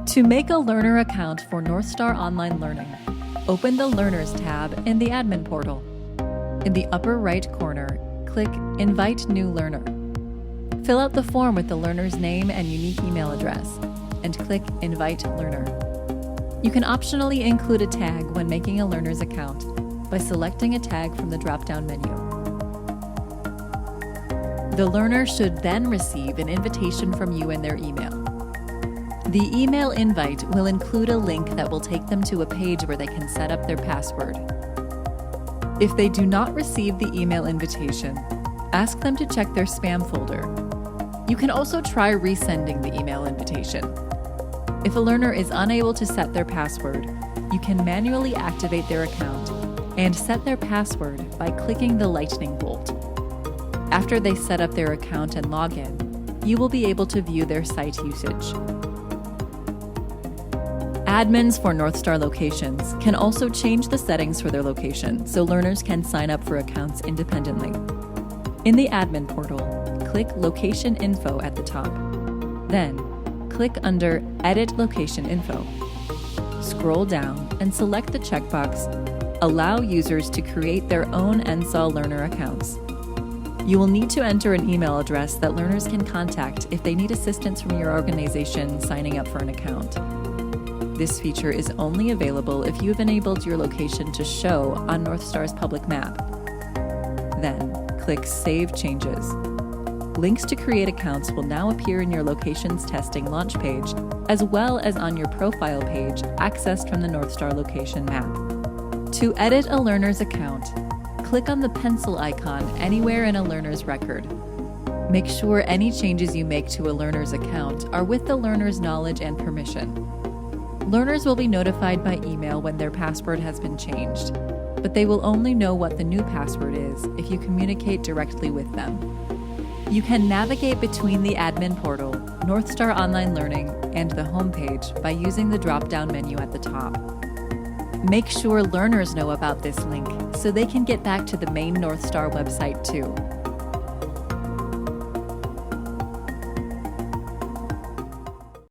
To make a learner account for North Star Online Learning, open the Learners tab in the Admin portal. In the upper right corner, click Invite New Learner. Fill out the form with the learner's name and unique email address, and click Invite Learner. You can optionally include a tag when making a learner's account by selecting a tag from the drop-down menu. The learner should then receive an invitation from you in their email. The email invite will include a link that will take them to a page where they can set up their password. If they do not receive the email invitation, ask them to check their spam folder. You can also try resending the email invitation. If a learner is unable to set their password, you can manually activate their account and set their password by clicking the lightning bolt. After they set up their account and log in, you will be able to view their site usage. Admins for North Star locations can also change the settings for their location so learners can sign up for accounts independently. In the Admin portal, click Location Info at the top. Then, click under Edit Location Info. Scroll down and select the checkbox Allow users to create their own NSOL learner accounts. You will need to enter an email address that learners can contact if they need assistance from your organization signing up for an account. This feature is only available if you have enabled your location to show on North Star's public map. Then, click Save Changes. Links to create accounts will now appear in your location's testing launch page, as well as on your profile page accessed from the North Star location map. To edit a learner's account, click on the pencil icon anywhere in a learner's record. Make sure any changes you make to a learner's account are with the learner's knowledge and permission. Learners will be notified by email when their password has been changed, but they will only know what the new password is if you communicate directly with them. You can navigate between the Admin portal, North Star Online Learning, and the homepage by using the drop-down menu at the top. Make sure learners know about this link so they can get back to the main North Star website too.